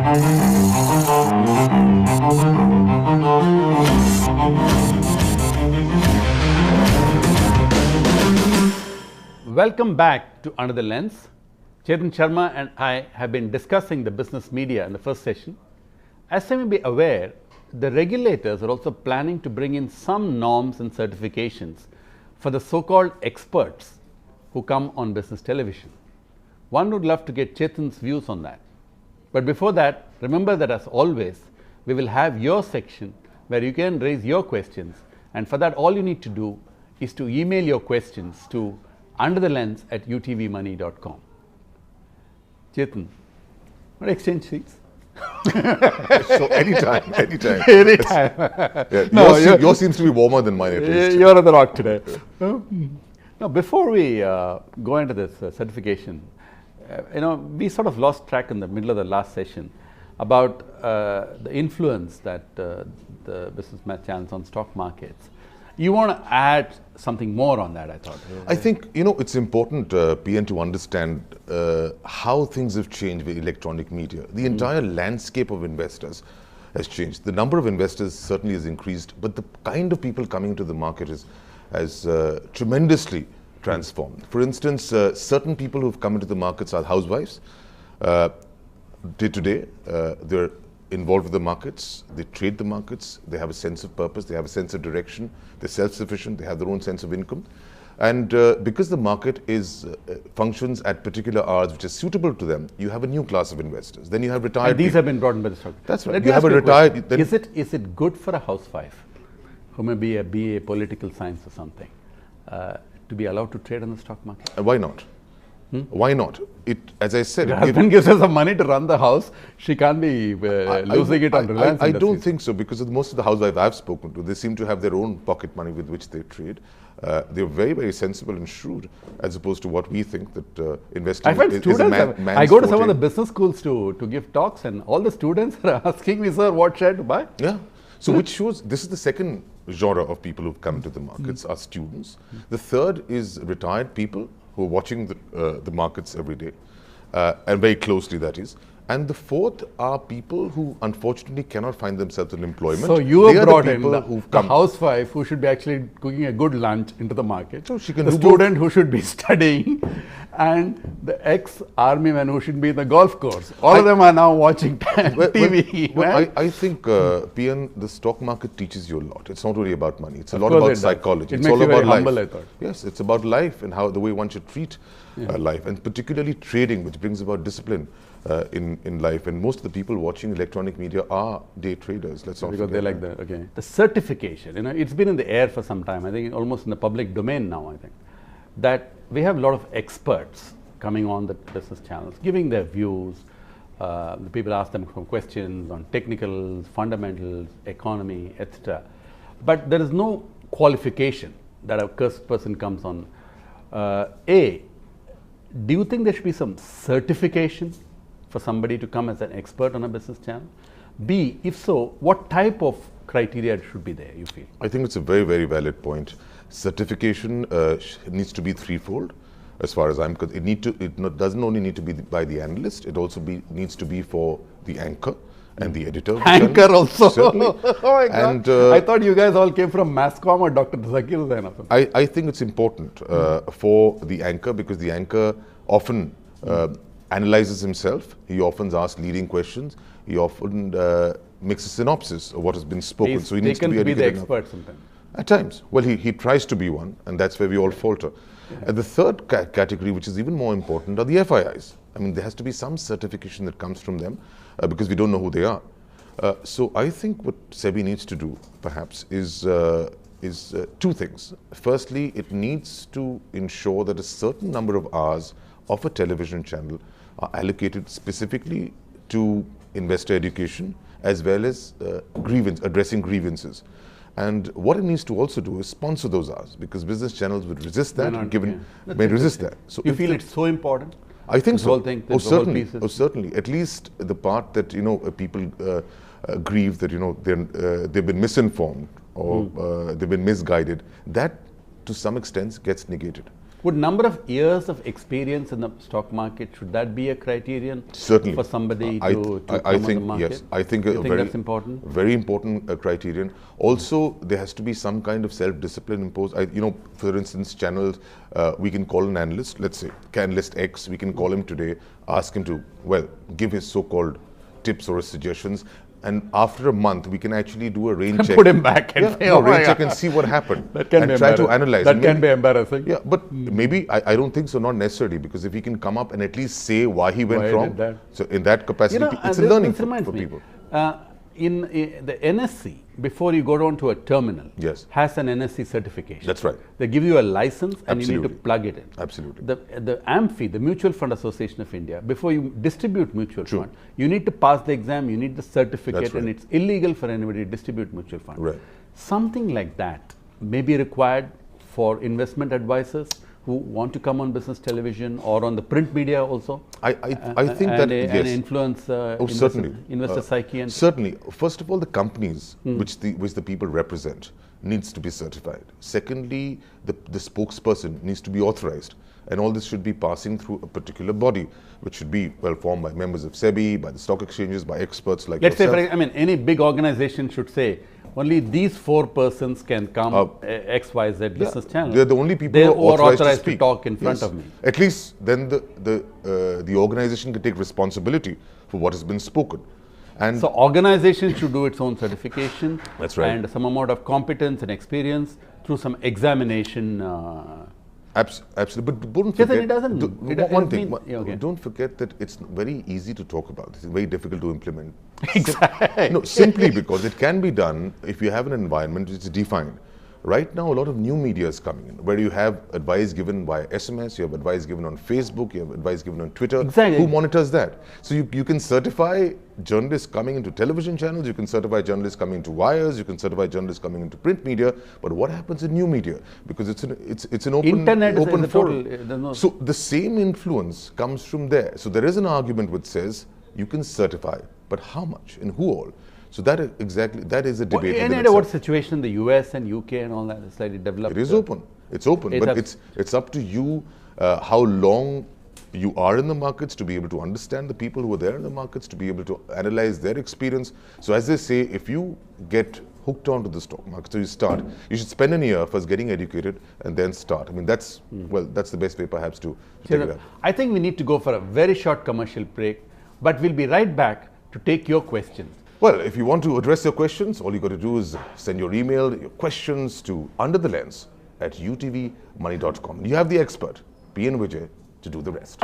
Welcome back to Under the Lens. Chetan Sharma and I have been discussing the business media in the first session. As you may be aware, the regulators are also planning to bring in some norms and certifications for the so-called experts who come on business television. One would love to get Chetan's views on that. But before that, remember that as always, we will have your section where you can raise your questions, and for that all you need to do is to email your questions to underthelens@utvmoney.com. Chetan, want to exchange seats? So anytime. Anytime. Yeah, no, yours seems to be warmer than mine at least. You're on the rock today. Now, before we go into this certification, we sort of lost track in the middle of the last session about the influence that the business channels on stock markets. You want to add something more on that, I thought. I think, it's important, PN, to understand how things have changed with electronic media. The entire landscape of investors has changed. The number of investors certainly has increased, but the kind of people coming into the market has tremendously transformed. For instance, certain people who've come into the markets are housewives. Day to day, they're involved with the markets, they trade the markets, they have a sense of purpose, they have a sense of direction, they're self-sufficient, they have their own sense of income. And because the market functions at particular hours which are suitable to them, you have a new class of investors. Then you have retired people. These have been brought in by the stock. That's right. You have a retired... Is it good for a housewife who may be a BA political science or something to be allowed to trade on the stock market? Why not? Why not? As I said, her husband gives her some money to run the house. She can't be losing it on Reliance. I don't think so, because most of the housewives I've spoken to, they seem to have their own pocket money with which they trade. They're very, very sensible and shrewd, as opposed to what we think that investing is a man's I go to some of the business schools to give talks, and all the students are asking me, sir, what share to buy? Yeah. So which shows this is the second genre of people who've come to the markets, are students. The third is retired people who are watching the markets every day, and very closely, that is. And the fourth are people who unfortunately cannot find themselves in employment. So you have brought in the housewife who should be actually cooking a good lunch into the market, so she can the student who should be studying, and the ex-army man who should be in the golf course. All of them are now watching TV. I think, PN, the stock market teaches you a lot. It's not really about money. It's a lot about psychology. It's all about life. I thought. Yes, it's about life and the way one should treat life, and particularly trading, which brings about discipline in life. And most of the people watching electronic media are day traders. Let's not because they like the certification. It's been in the air for some time. I think almost in the public domain now. I think that we have a lot of experts coming on the business channels, giving their views. The people ask them some questions on technicals, fundamentals, economy, etc. But there is no qualification that a person comes on. Do you think there should be some certification for somebody to come as an expert on a business channel? B, if so, what type of criteria should be there, you feel? I think it's a very, very valid point. Certification needs to be threefold, as far as I'm concerned. It doesn't only need to be by the analyst, it also needs to be for the anchor and the editor. Anchor also? Certainly. Oh my God. And, I thought you guys all came from Masscom or Dr. Zakir Zain or something. I think it's important for the anchor, because the anchor often analyzes himself. He often asks leading questions. He often makes a synopsis of what has been spoken. So he needs to be the expert sometimes. At times. Well, he tries to be one, and that's where we all falter. And the third category, which is even more important, are the FIIs. I mean, there has to be some certification that comes from them, because we don't know who they are. So I think what SEBI needs to do, perhaps, is two things. Firstly, it needs to ensure that a certain number of hours of a television channel are allocated specifically to investor education, as well as addressing grievances. And what it needs to also do is sponsor those hours, because business channels would resist that, may resist that. So you feel it's so important? I think so. Certainly. Certainly. At least the part that people grieve that they've been misinformed or they've been misguided. That, to some extent, gets negated. Would number of years of experience in the stock market, should that be a criterion Certainly. for somebody to come I on think, the market? yes, I think you a think very, that's important? very important criterion. Also, there has to be some kind of self-discipline imposed. For instance, channels, we can call an analyst, let's say, analyst X, we can call him today, ask him to, give his so-called tips or his suggestions. And after a month, we can actually do a rain check. Put him back and say, rain check and see what happened. That can and be try to analyze. That can be embarrassing. Yeah, but maybe, I don't think so, not necessarily, because if he can come up and at least say why he went wrong, so in that capacity, it's a learning for people. In the NSC, before you go down to a terminal, yes, has an NSC certification. That's right. They give you a license and Absolutely. you need to plug it in. Absolutely. The AMFI, the Mutual Fund Association of India, before you distribute mutual fund, you need to pass the exam, you need the certificate, and it's illegal for anybody to distribute mutual fund. Right. Something like that may be required for investment advisors who want to come on business television or on the print media also. I think and that and influence certainly investor psyche and certainly. First of all, the companies which the people represent needs to be certified. Secondly, the spokesperson needs to be authorized, and all this should be passing through a particular body, which should be formed by members of SEBI, by the stock exchanges, by experts like Let's yourself. say, any big organization should say, only these 4 persons can come XYZ business channel. They're the only people who are authorized to speak. to talk in front of me. At least then the organization can take responsibility for what has been spoken. And so organization should do its own certification. That's right. And some amount of competence and experience through some examination. Absolutely, but don't forget. Don't forget that it's very easy to talk about. It's very difficult to implement. Exactly. No, simply because it can be done if you have an environment which is defined. Right now, a lot of new media is coming in, where you have advice given by SMS, you have advice given on Facebook, you have advice given on Twitter. Exactly. Who monitors that? So you can certify journalists coming into television channels, you can certify journalists coming into wires, you can certify journalists coming into print media. But what happens in new media? Because it's an open forum. So the same influence comes from there. So there is an argument which says you can certify, but how much and who all? So that is a debate. Any idea what situation in the US and UK and all that is slightly developed? It is open. It's open, but it's up to you how long you are in the markets to be able to understand the people who are there in the markets, to be able to analyze their experience. So as they say, if you get hooked onto the stock market, so you should spend a year first getting educated and then start. I mean, that's the best way perhaps to take it out. I think we need to go for a very short commercial break, but we'll be right back to take your questions. Well, if you want to address your questions, all you got to do is send your email, your questions to underthelens@utvmoney.com. You have the expert, P.N. Vijay, to do the rest.